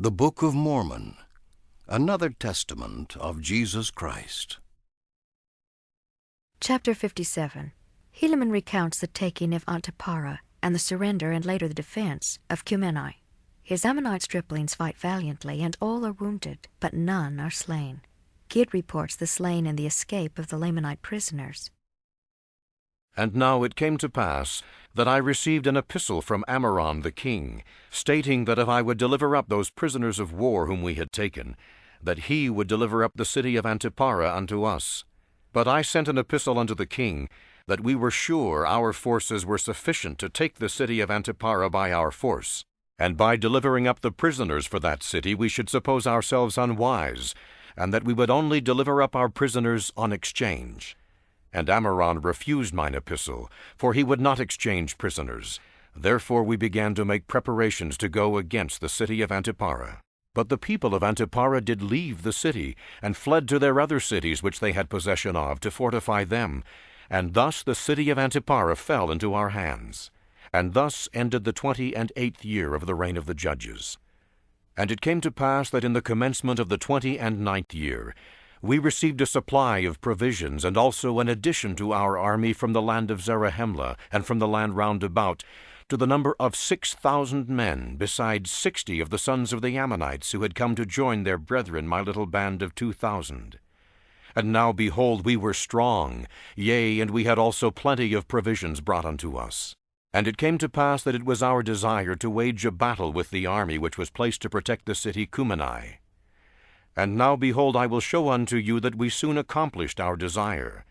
The Book of Mormon, another testament of Jesus Christ. Chapter 57. Helaman recounts the taking of Antipara and the surrender and later the defense of Cumeni. His Ammonite striplings fight valiantly, and all are wounded, but none are slain. Gid reports the slain and the escape of the Lamanite prisoners. And now it came to pass that I received an epistle from Ammoron the king, stating that if I would deliver up those prisoners of war whom we had taken, that he would deliver up the city of Antipara unto us. But I sent an epistle unto the king, that we were sure our forces were sufficient to take the city of Antipara by our force, and by delivering up the prisoners for that city we should suppose ourselves unwise, and that we would only deliver up our prisoners on exchange. And Ammoron refused mine epistle, for he would not exchange prisoners. Therefore we began to make preparations to go against the city of Antipara. But the people of Antipara did leave the city, and fled to their other cities which they had possession of, to fortify them. And thus the city of Antipara fell into our hands. And thus ended the 28th year of the reign of the judges. And it came to pass that in the commencement of the 29th year, we received a supply of provisions, and also an addition to our army from the land of Zarahemla, and from the land round about, to the number of 6,000 men, besides 60 of the sons of the Ammonites, who had come to join their brethren, my little band of 2,000. And now, behold, we were strong, yea, and we had also plenty of provisions brought unto us. And it came to pass that it was our desire to wage a battle with the army which was placed to protect the city Cumeni. And now, behold, I will show unto you that we soon accomplished our desire.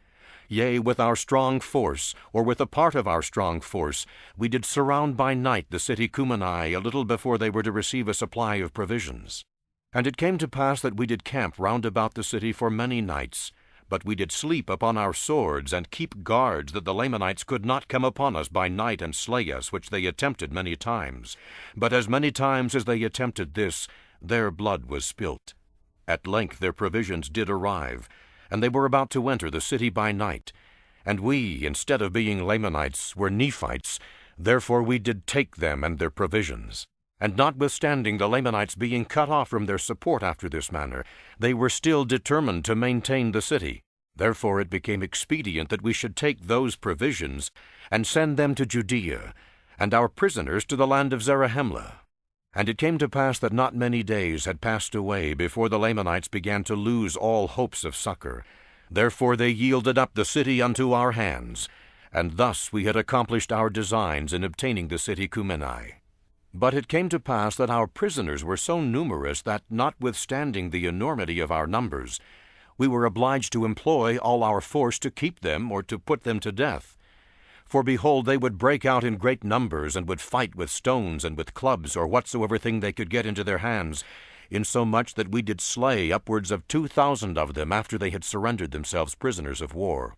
Yea, with our strong force, or with a part of our strong force, we did surround by night the city Cumeni a little before they were to receive a supply of provisions. And it came to pass that we did camp round about the city for many nights, but we did sleep upon our swords, and keep guards, that the Lamanites could not come upon us by night and slay us, which they attempted many times. But as many times as they attempted this, their blood was spilt. At length their provisions did arrive, and they were about to enter the city by night. And we, instead of being Lamanites, were Nephites, therefore we did take them and their provisions. And notwithstanding the Lamanites being cut off from their support after this manner, they were still determined to maintain the city. Therefore it became expedient that we should take those provisions, and send them to Judea, and our prisoners to the land of Zarahemla. And it came to pass that not many days had passed away before the Lamanites began to lose all hopes of succor. Therefore they yielded up the city unto our hands, and thus we had accomplished our designs in obtaining the city Cumeni. But it came to pass that our prisoners were so numerous that, notwithstanding the enormity of our numbers, we were obliged to employ all our force to keep them or to put them to death. For behold, they would break out in great numbers, and would fight with stones and with clubs, or whatsoever thing they could get into their hands, insomuch that we did slay upwards of 2,000 of them after they had surrendered themselves prisoners of war.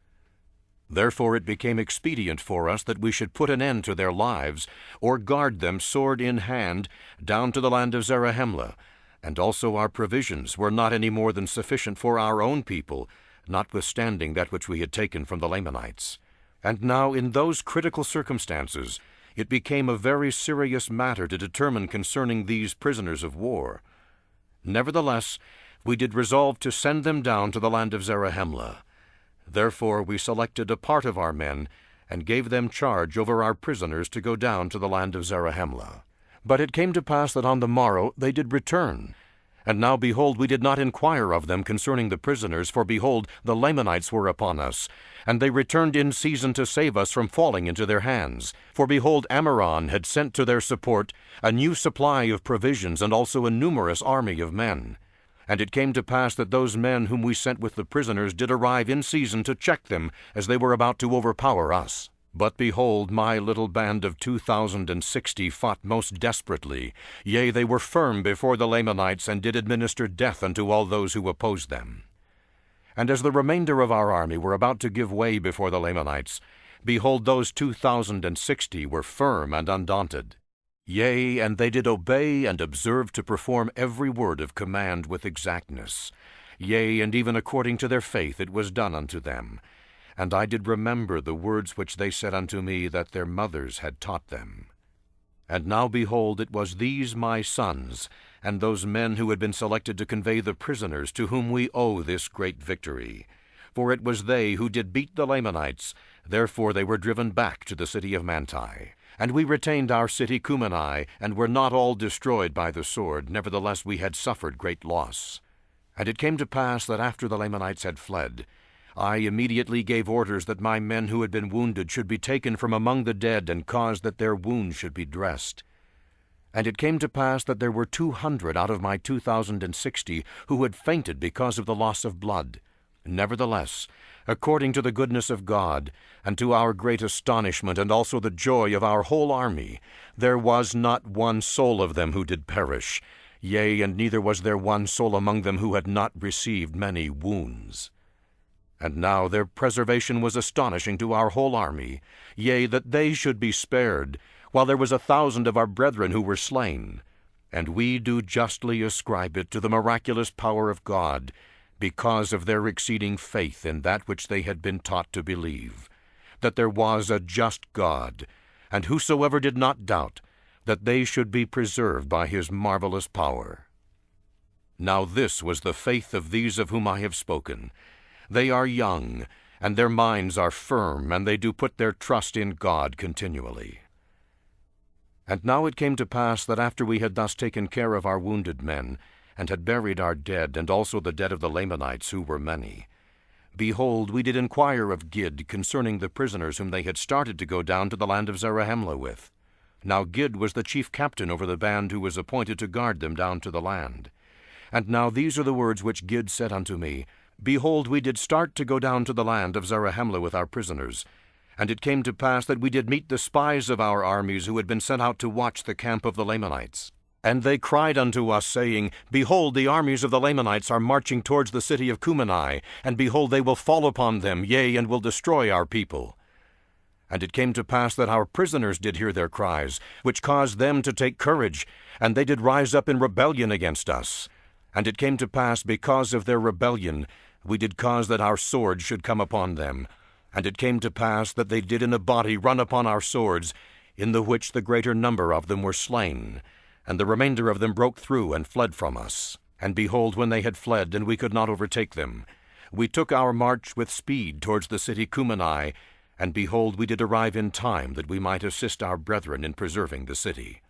Therefore it became expedient for us that we should put an end to their lives, or guard them sword in hand, down to the land of Zarahemla, and also our provisions were not any more than sufficient for our own people, notwithstanding that which we had taken from the Lamanites. And now in those critical circumstances it became a very serious matter to determine concerning these prisoners of war. Nevertheless, we did resolve to send them down to the land of Zarahemla. Therefore we selected a part of our men, and gave them charge over our prisoners to go down to the land of Zarahemla. But it came to pass that on the morrow they did return. And now, behold, we did not inquire of them concerning the prisoners, for behold, the Lamanites were upon us, and they returned in season to save us from falling into their hands. For behold, Ammoron had sent to their support a new supply of provisions, and also a numerous army of men. And it came to pass that those men whom we sent with the prisoners did arrive in season to check them, as they were about to overpower us. But behold, my little band of 2,060 fought most desperately. Yea, they were firm before the Lamanites, and did administer death unto all those who opposed them. And as the remainder of our army were about to give way before the Lamanites, behold, those 2,060 were firm and undaunted. Yea, and they did obey and observe to perform every word of command with exactness. Yea, and even according to their faith it was done unto them. And I did remember the words which they said unto me that their mothers had taught them. And now, behold, it was these my sons, and those men who had been selected to convey the prisoners, to whom we owe this great victory. For it was they who did beat the Lamanites, therefore they were driven back to the city of Manti. And we retained our city Cumeni, and were not all destroyed by the sword, nevertheless we had suffered great loss. And it came to pass that after the Lamanites had fled, I immediately gave orders that my men who had been wounded should be taken from among the dead, and caused that their wounds should be dressed. And it came to pass that there were 200 out of my 2,060 who had fainted because of the loss of blood. Nevertheless, according to the goodness of God, and to our great astonishment, and also the joy of our whole army, there was not one soul of them who did perish, yea, and neither was there one soul among them who had not received many wounds. And now their preservation was astonishing to our whole army, yea, that they should be spared, while there was 1,000 of our brethren who were slain. And we do justly ascribe it to the miraculous power of God, because of their exceeding faith in that which they had been taught to believe, that there was a just God, and whosoever did not doubt, that they should be preserved by his marvelous power. Now this was the faith of these of whom I have spoken. They are young, and their minds are firm, and they do put their trust in God continually. And now it came to pass that after we had thus taken care of our wounded men, and had buried our dead, and also the dead of the Lamanites, who were many, behold, we did inquire of Gid concerning the prisoners whom they had started to go down to the land of Zarahemla with. Now Gid was the chief captain over the band who was appointed to guard them down to the land. And now these are the words which Gid said unto me, Behold, we did start to go down to the land of Zarahemla with our prisoners. And it came to pass that we did meet the spies of our armies who had been sent out to watch the camp of the Lamanites. And they cried unto us, saying, Behold, the armies of the Lamanites are marching towards the city of Cumeni, and behold, they will fall upon them, yea, and will destroy our people. And it came to pass that our prisoners did hear their cries, which caused them to take courage, and they did rise up in rebellion against us. And it came to pass, because of their rebellion, we did cause that our swords should come upon them. And it came to pass that they did in a body run upon our swords, in the which the greater number of them were slain. And the remainder of them broke through and fled from us. And behold, when they had fled, and we could not overtake them, we took our march with speed towards the city Cumeni, and behold, we did arrive in time that we might assist our brethren in preserving the city.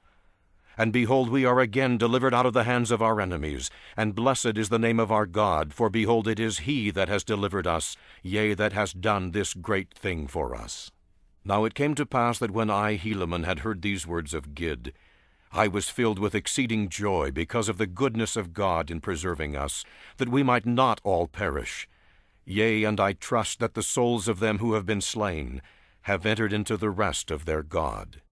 And behold, we are again delivered out of the hands of our enemies, and blessed is the name of our God, for behold, it is he that has delivered us, yea, that has done this great thing for us. Now it came to pass that when I, Helaman, had heard these words of Gid, I was filled with exceeding joy because of the goodness of God in preserving us, that we might not all perish. Yea, and I trust that the souls of them who have been slain have entered into the rest of their God.